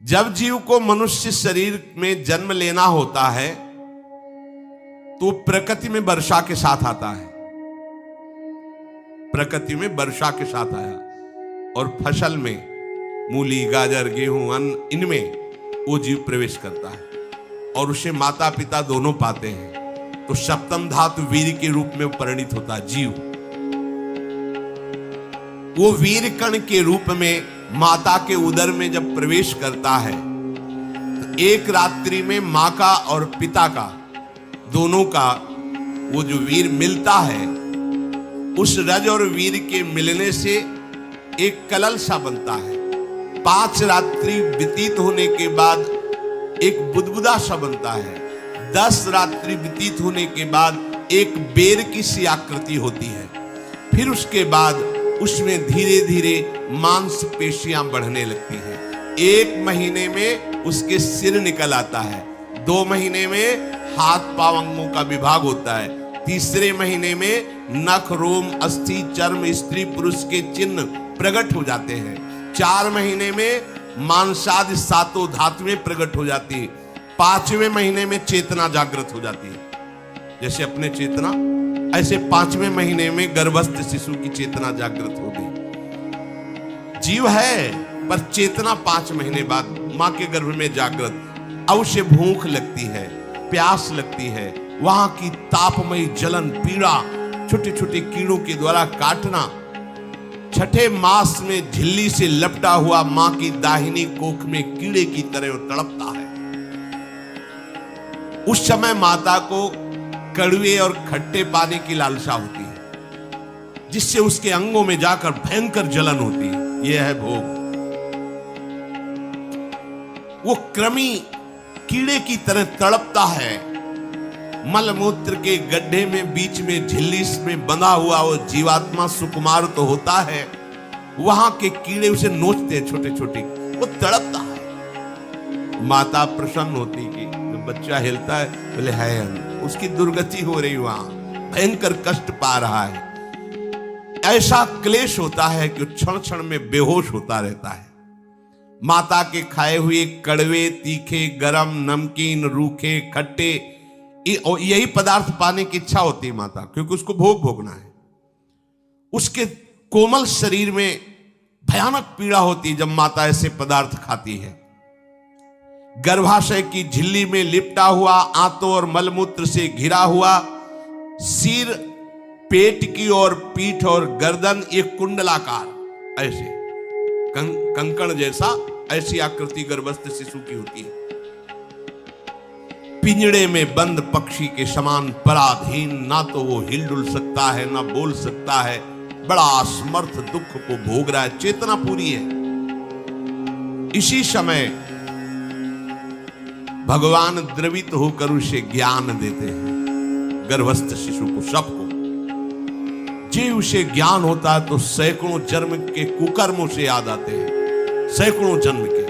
जब जीव को मनुष्य शरीर में जन्म लेना होता है तो प्रकृति में वर्षा के साथ आता है, प्रकृति में वर्षा के साथ आया और फसल में मूली, गाजर, गेहूं, अन्न, इनमें वो जीव प्रवेश करता है और उसे माता पिता दोनों पाते हैं। तो सप्तम धातु वीर के रूप में परिणित होता है जीव। वो वीर कण के रूप में माता के उदर में जब प्रवेश करता है तो एक रात्रि में मां का और पिता का, दोनों का वो जो वीर मिलता है, उस रज और वीर के मिलने से एक कलल सा बनता है। 5 रात्रि व्यतीत होने के बाद एक बुदबुदा सा बनता है। 10 रात्रि व्यतीत होने के बाद एक बेर की सी आकृति होती है। फिर उसके बाद उसमें धीरे धीरे मांसपेशियां बढ़ने लगती हैं। 1 महीने में उसके सिर निकल आता है। 2 महीने में हाथ पांव अंगों का विभाग होता है। तीसरे महीने में नख, रोम, अस्थि, चर्म, स्त्री पुरुष के चिन्ह प्रकट हो जाते हैं। 4 महीने में मांसादि 7 धातुएं प्रकट हो जाती है। 5वें महीने में चेतना जागृत हो जाती है। जैसे अपने चेतना, ऐसे 5वें महीने में गर्भस्थ शिशु की चेतना जागृत हो गई। जीव है पर चेतना 5 महीने बाद मां के गर्भ में जागृत। अब उसे भूख लगती है, प्यास लगती है, वहां की तापमयी जलन, पीड़ा, छोटे छोटे कीड़ों के द्वारा काटना। 6ठे मास में झिल्ली से लपटा हुआ मां की दाहिनी कोख में कीड़े की तरह तड़पता है। उस समय माता को कड़वे और खट्टे पानी की लालसा होती है, जिससे उसके अंगों में जाकर भयंकर जलन होती है। यह है भोग। वो कृमि कीड़े की तरह तड़पता है। मलमूत्र के गड्ढे में बीच में झिल्ली में बंधा हुआ वो जीवात्मा सुकुमार तो होता है, वहां के कीड़े उसे नोचते हैं छोटे छोटे, वो तड़पता है। माता प्रसन्न होती कि जब बच्चा हिलता है, बोले है उसकी दुर्गति हो रही, वहां भयंकर कष्ट पा रहा है। ऐसा क्लेश होता है कि क्षण क्षण में बेहोश होता रहता है। माता के खाए हुए कड़वे, तीखे, गरम, नमकीन, रूखे, खट्टे, यही पदार्थ पाने की इच्छा होती है माता, क्योंकि उसको भोग भोगना है। उसके कोमल शरीर में भयानक पीड़ा होती है जब माता ऐसे पदार्थ खाती है। गर्भाशय की झिल्ली में लिपटा हुआ, आंतों और मलमूत्र से घिरा हुआ सिर, पेट की और पीठ और गर्दन एक कुंडलाकार, ऐसे कंकड़ जैसा, ऐसी आकृति गर्भस्थ शिशु की होती है। पिंजड़े में बंद पक्षी के समान पराधीन, ना तो वो हिलडुल सकता है ना बोल सकता है। बड़ा असमर्थ दुख को भोग रहा है, चेतना पूरी है। इसी समय भगवान द्रवित होकर उसे ज्ञान देते हैं, गर्भस्थ शिशु को, सबको। जे उसे ज्ञान होता है तो सैकड़ों जन्म के कुकर्मों से याद आते हैं, सैकड़ों जन्म के।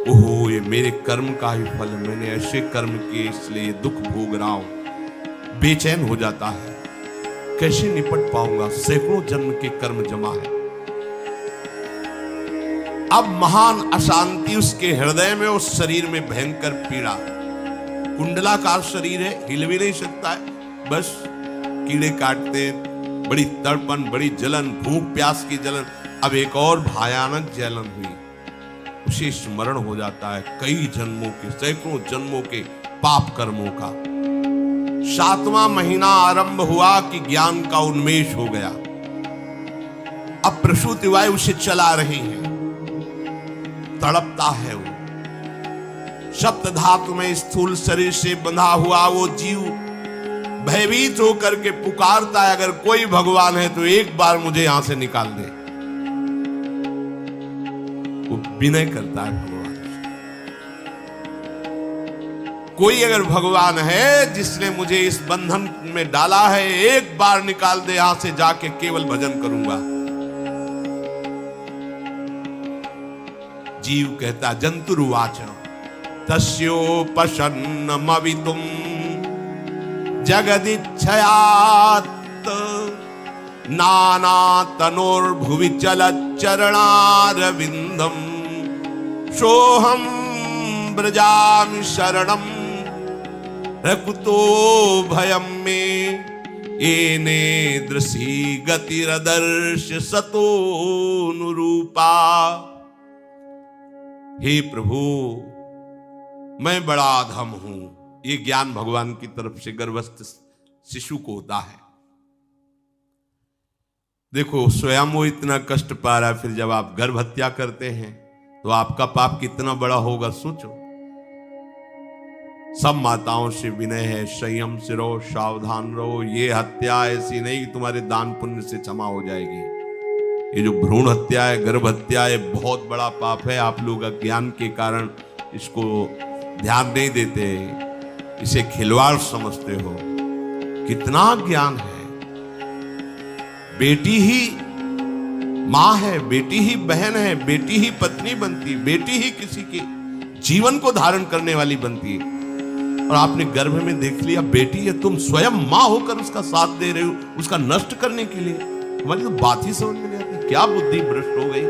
ओहो, ये मेरे कर्म का ही फल, मैंने ऐसे कर्म किए इसलिए दुख भोग रहा हूं। बेचैन हो जाता है, कैसे निपट पाऊंगा, सैकड़ों जन्म के कर्म जमा है। अब महान अशांति उसके हृदय में, उस शरीर में भयंकर पीड़ा। कुंडलाकार शरीर है, हिल भी नहीं सकता है, बस कीड़े काटते, बड़ी तड़पन, बड़ी जलन, भूख प्यास की जलन। अब एक और भयानक जलन हुई, उसे स्मरण हो जाता है कई जन्मों के, सैकड़ों जन्मों के पाप कर्मों का। 7वां महीना आरंभ हुआ कि ज्ञान का उन्मेष हो गया। अब प्रसूति वायु उसे चला रही है, तड़पता है वो। सप्त धातु में स्थूल शरीर से बंधा हुआ वो जीव भयभीत होकर के पुकारता है, अगर कोई भगवान है तो एक बार मुझे यहां से निकाल दे। वो विनय करता है भगवान से, कोई अगर भगवान है जिसने मुझे इस बंधन में डाला है, एक बार निकाल दे, यहां से जाके केवल भजन करूंगा। जीव कहता, जंतुरुवाच तस्योपशन्नमवितुम जगदिच्छयात् नाना तनोर्भुवि चलच्चरणारविंदम सोहम ब्रजामि शरणम रकुतो भयम में एने दृशी गतिरदर्श सतोनुरूपा। हे प्रभु, मैं बड़ा अधम हूं। ये ज्ञान भगवान की तरफ से गर्भस्थ शिशु को होता है। देखो, स्वयं वो इतना कष्ट पा रहा है, फिर जब आप गर्भ हत्या करते हैं तो आपका पाप कितना बड़ा होगा, सोचो। सब माताओं से विनय है, संयम से रहो, सावधान रहो। ये हत्या ऐसी नहीं कि तुम्हारे दान पुण्य से क्षमा हो जाएगी। ये जो भ्रूण हत्या है, गर्भ हत्या है, बहुत बड़ा पाप है। आप लोग अज्ञान के कारण इसको ध्यान नहीं देते, इसे खिलवाड़ समझते हो। कितना ज्ञान है। बेटी ही मां है, बेटी ही बहन है, बेटी ही पत्नी बनती, बेटी ही किसी के जीवन को धारण करने वाली बनती है। और आपने गर्भ में देख लिया बेटी है, तुम स्वयं मां होकर उसका साथ दे रहे हो, उसका नष्ट करने के लिए। हमारी तो बात ही समझ में नहीं आती, क्या बुद्धि भ्रष्ट हो गई।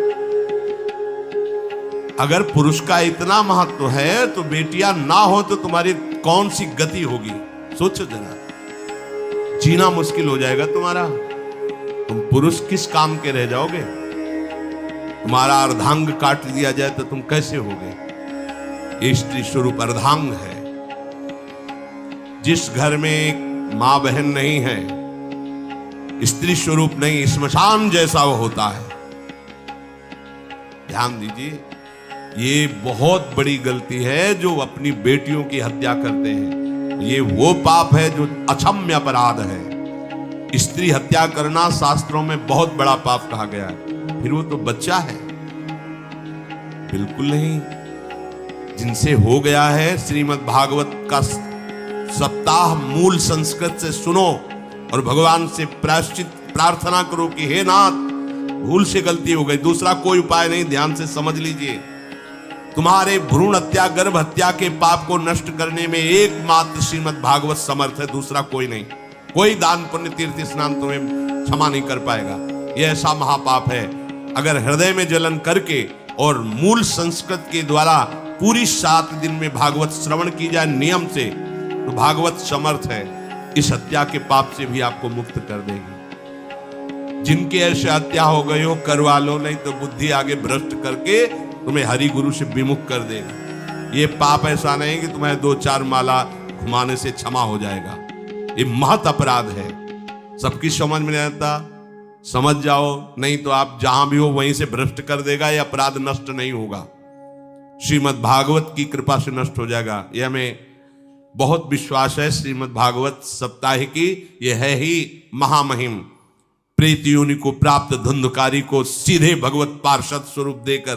अगर पुरुष का इतना महत्व है तो बेटियां ना हो तो तुम्हारी कौन सी गति होगी, सोचो जरा। जीना मुश्किल हो जाएगा तुम्हारा। तुम पुरुष किस काम के रह जाओगे। तुम्हारा अर्धांग काट दिया जाए तो तुम कैसे होगे। ये स्त्री स्वरूप अर्धांग है। जिस घर में मां बहन नहीं है, स्त्री स्वरूप नहीं, श्मशान जैसा वो होता है। ध्यान दीजिए, ये बहुत बड़ी गलती है जो अपनी बेटियों की हत्या करते हैं। ये वो पाप है जो अक्षम्य अपराध है। स्त्री हत्या करना शास्त्रों में बहुत बड़ा पाप कहा गया है। फिर वो तो बच्चा है, बिल्कुल नहीं। जिनसे हो गया है, श्रीमद् भागवत का सप्ताह मूल संस्कृत से सुनो और भगवान से प्रायश्चित प्रार्थना करो कि हे नाथ, भूल से गलती हो गई, दूसरा कोई उपाय नहीं। ध्यान से समझ लीजिए, तुम्हारे भ्रूण हत्या, गर्भ हत्या के पाप को नष्ट करने में एकमात्र श्रीमद् भागवत समर्थ है, दूसरा कोई नहीं। कोई दान पुण्य तीर्थ स्नान तुम्हें क्षमा नहीं कर पाएगा। यह ऐसा महापाप है। अगर हृदय में जलन करके और मूल संस्कृत के द्वारा पूरी 7 दिन में भागवत श्रवण की जाए नियम से, तो भागवत समर्थ है, इस हत्या के पाप से भी आपको मुक्त कर देगी। जिनके ऐसे हत्या हो गई हो, करवा लो, नहीं तो बुद्धि आगे भ्रष्ट करके तुम्हें हरि गुरु से विमुख कर देगा। ये पाप ऐसा नहीं कि तुम्हें 2-4 माला घुमाने से क्षमा हो जाएगा। ये महत अपराध है। सबकी समझ में नहीं आता, समझ जाओ, नहीं तो आप जहां भी हो वहीं से भ्रष्ट कर देगा। ये अपराध नष्ट नहीं होगा, श्रीमद् भागवत की कृपा से नष्ट हो जाएगा। यह हमें बहुत विश्वास है। श्रीमद् भागवत सप्ताहिकी ये है ही महामहिम। प्रेत योनि को प्राप्त धुंधकारी को सीधे भगवत पार्षद स्वरूप देकर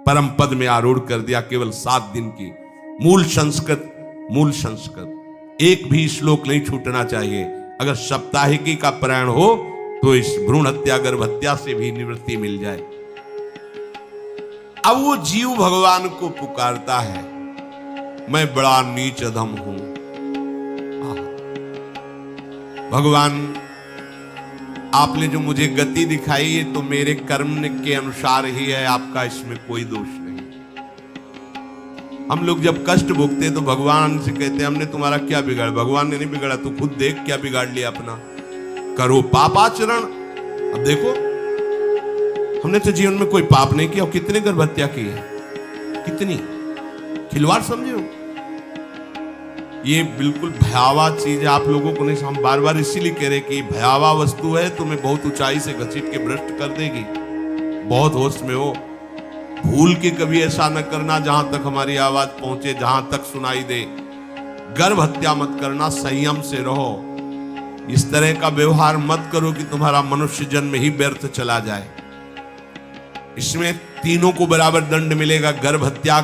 परम पद में आरूढ़ कर दिया। केवल 7 दिन की मूल संस्कृत एक भी श्लोक नहीं छूटना चाहिए। अगर सप्ताहिकी का पारायण हो तो इस भ्रूण हत्या, गर्भ हत्या से भी निवृत्ति मिल जाए। अब वो जीव भगवान को पुकारता है, मैं बड़ा नीच अधम हूं। भगवान, आपने जो मुझे गति दिखाई है तो मेरे कर्म के अनुसार ही है, आपका इसमें कोई दोष नहीं। हम लोग जब कष्ट भोगते तो भगवान से कहते हमने तुम्हारा क्या बिगाड़ा। भगवान ने नहीं बिगाड़ा, तू खुद देख क्या बिगाड़ लिया अपना। करो पापाचरण। अब देखो, हमने तो जीवन में कोई पाप नहीं किया और कितने गर्भ हत्या की है, कितनी खिलवाड़ समझो। ये बिल्कुल भयावह चीज है, आप लोगों को नहीं। हम बार बार इसीलिए कह रहे कि भयावह वस्तु है, तुम्हें बहुत ऊंचाई से घसीट के भ्रष्ट कर देगी। बहुत होश में हो, भूल के कभी ऐसा न करना जहां तक हमारी आवाज पहुंचे, जहां तक सुनाई दे। गर्भ हत्या मत करना, संयम से रहो। इस तरह का व्यवहार मत करो कि तुम्हारा मनुष्य जन्म ही व्यर्थ चला जाए। इसमें तीनों को बराबर दंड मिलेगा। गर्भ हत्या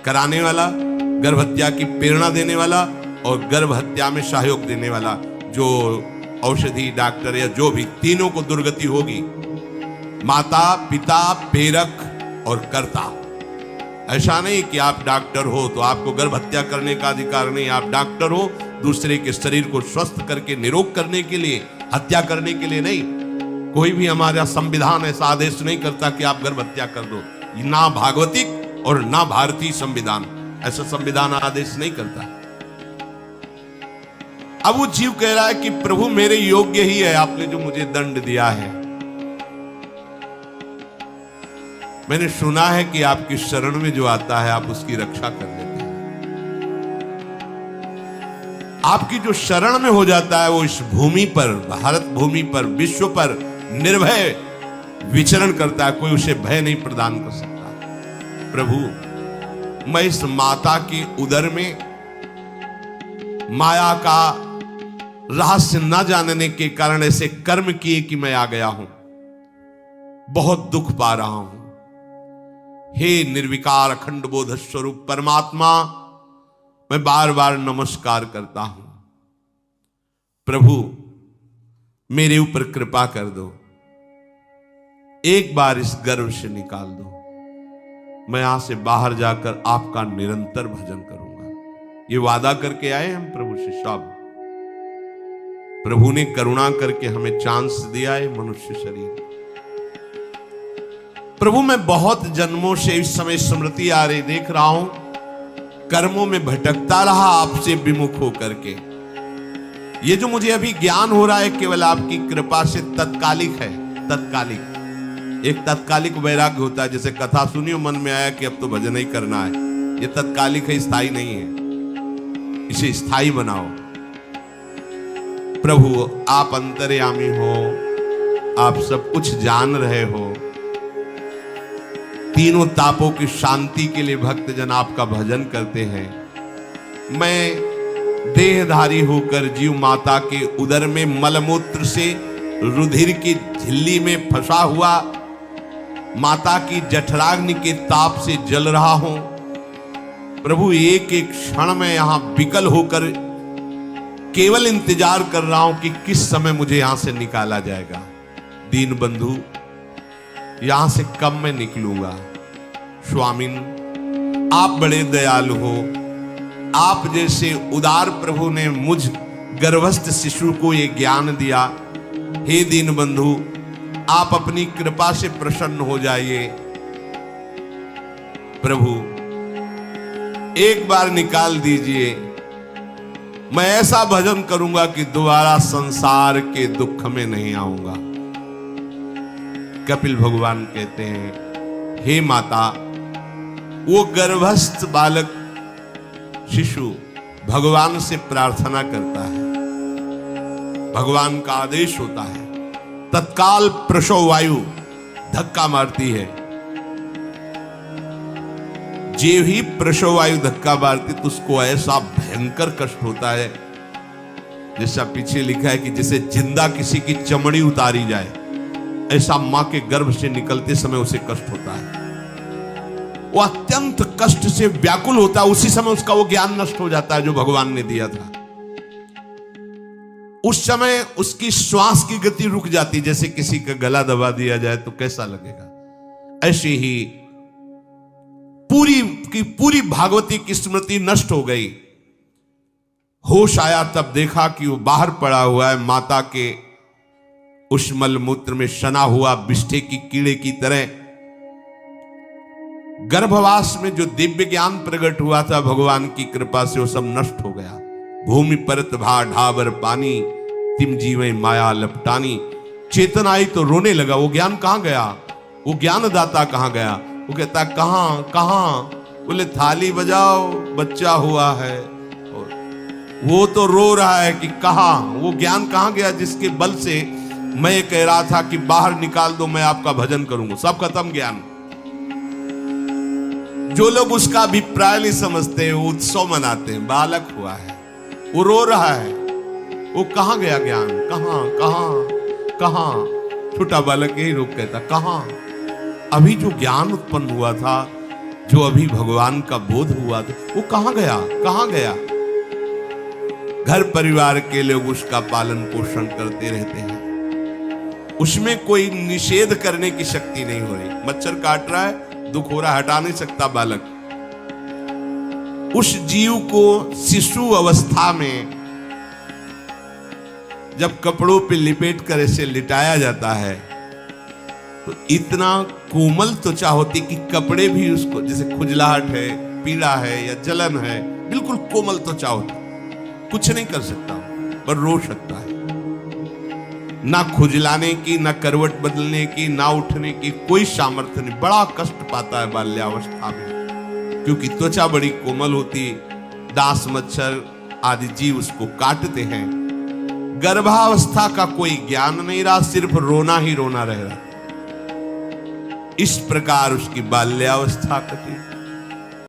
कराने वाला, गर्भ हत्या की प्रेरणा देने वाला और गर्भ हत्या में सहयोग देने वाला, जो औषधि डॉक्टर या जो भी, तीनों को दुर्गति होगी। माता, पिता, प्रेरक और कर्ता। ऐसा नहीं कि आप डॉक्टर हो तो आपको गर्भ हत्या करने का अधिकार नहीं। आप डॉक्टर हो दूसरे के शरीर को स्वस्थ करके निरोग करने के लिए, हत्या करने के लिए नहीं। कोई भी हमारा संविधान ऐसा आदेश नहीं करता कि आप गर्भ हत्या कर दो, ना भागवतिक और ना भारतीय संविधान। ऐसा संविधान आदेश नहीं करता। अब वो जीव कह रहा है कि प्रभु मेरे योग्य ही है आपने जो मुझे दंड दिया है। मैंने सुना है कि आपकी शरण में जो आता है आप उसकी रक्षा कर लेते हैं। आपकी जो शरण में हो जाता है वो इस भूमि पर, भारत भूमि पर, विश्व पर निर्भय विचरण करता है। कोई उसे भय नहीं प्रदान कर सकता। प्रभु मैं इस माता की उदर में माया का रहस्य न जानने के कारण ऐसे कर्म किए कि मैं आ गया हूं, बहुत दुख पा रहा हूं। हे निर्विकार अखंड बोध स्वरूप परमात्मा, मैं बार बार नमस्कार करता हूं। प्रभु मेरे ऊपर कृपा कर दो, एक बार इस गर्भ से निकाल दो। मैं यहां से बाहर जाकर आपका निरंतर भजन करूंगा। ये वादा करके आए हम प्रभु से। सब प्रभु ने करुणा करके हमें चांस दिया है मनुष्य शरीर। प्रभु मैं बहुत जन्मों से इस समय स्मृति आ रही देख रहा हूं, कर्मों में भटकता रहा आपसे विमुख होकर के। ये जो मुझे अभी ज्ञान हो रहा है केवल आपकी कृपा से तत्कालिक है। तत्कालिक एक तत्कालिक वैराग्य होता है, जैसे कथा सुनियो मन में आया कि अब तो भजन ही करना है। ये तत्कालिक है, स्थायी नहीं है। इसे स्थायी बनाओ। प्रभु आप अंतर्यामी हो, आप सब कुछ जान रहे हो। तीनों तापों की शांति के लिए भक्तजन आपका भजन करते हैं। मैं देहधारी होकर जीव माता के उदर में मलमूत्र से रुधिर की झिल्ली में फंसा हुआ माता की जठराग्नि के ताप से जल रहा हूं। प्रभु एक एक क्षण में यहां विकल होकर केवल इंतजार कर रहा हूं कि किस समय मुझे यहां से निकाला जाएगा। दीन बंधु यहां से कब मैं निकलूंगा। स्वामिन आप बड़े दयालु हो। आप जैसे उदार प्रभु ने मुझ गर्भस्थ शिशु को ये ज्ञान दिया। हे दीन बंधु आप अपनी कृपा से प्रसन्न हो जाइए। प्रभु एक बार निकाल दीजिए। मैं ऐसा भजन करूंगा कि दोबारा संसार के दुख में नहीं आऊंगा। कपिल भगवान कहते हैं हे माता, वो गर्भस्थ बालक शिशु भगवान से प्रार्थना करता है, भगवान का आदेश होता है, तत्काल प्रसव वायु धक्का मारती है। जे ही प्रसव वायु धक्का मारती तो उसको ऐसा भयंकर कष्ट होता है, जैसा पीछे लिखा है कि जैसे जिंदा किसी की चमड़ी उतारी जाए, ऐसा मां के गर्भ से निकलते समय उसे कष्ट होता है। वो अत्यंत कष्ट से व्याकुल होता है। उसी समय उसका वो ज्ञान नष्ट हो जाता है जो भगवान ने दिया था। उस समय उसकी श्वास की गति रुक जाती, जैसे किसी का गला दबा दिया जाए तो कैसा लगेगा। ऐसे ही पूरी की पूरी भागवती की स्मृति नष्ट हो गई। होश आया तब देखा कि वो बाहर पड़ा हुआ है, माता के उस मलमूत्र में सना हुआ बिष्ठे की कीड़े की तरह। गर्भवास में जो दिव्य ज्ञान प्रकट हुआ था भगवान की कृपा से वो सब नष्ट हो गया। भूमि परत भा ढाबर पानी, तिम जीवे माया लपटानी। चेतन आई तो रोने लगा। वो ज्ञान कहां गया, वो ज्ञानदाता कहां गया। वो कहता कहां कहां, बोले थाली बजाओ बच्चा हुआ है। और वो तो रो रहा है कि कहां, वो ज्ञान कहां गया जिसके बल से मैं कह रहा था कि बाहर निकाल दो, मैं आपका भजन करूंगा। सब खत्म ज्ञान। जो लोग उसका अभिप्राय नहीं समझते वो उत्सव मनाते हैं। बालक हुआ है, वो रो रहा है, वो कहां गया ज्ञान, कहां कहां कहां। छोटा बालक यही रोक कहता कहां। अभी जो ज्ञान उत्पन्न हुआ था, जो अभी भगवान का बोध हुआ था, वो कहां गया, कहां गया। घर परिवार के लोग उसका पालन पोषण करते रहते हैं, उसमें कोई निषेध करने की शक्ति नहीं हो रही। मच्छर काट रहा है, दुख हो रहा, हटा नहीं सकता बालक। उस जीव को शिशु अवस्था में जब कपड़ों पे लिपेट कर इसे लिटाया जाता है तो इतना कोमल त्वचा होती कि कपड़े भी उसको, जैसे खुजलाहट है, पीड़ा है या जलन है, बिल्कुल कोमल त्वचा होती, कुछ नहीं कर सकता पर रो सकता है। ना खुजलाने की, ना करवट बदलने की, ना उठने की कोई सामर्थ्य नहीं। बड़ा कष्ट पाता है बाल्यावस्था में, क्योंकि त्वचा बड़ी कोमल होती, डांस मच्छर आदि जीव उसको काटते हैं। गर्भावस्था का कोई ज्ञान नहीं रहा, सिर्फ रोना ही रोना रह रहा। इस प्रकार उसकी बाल्यावस्था कटी।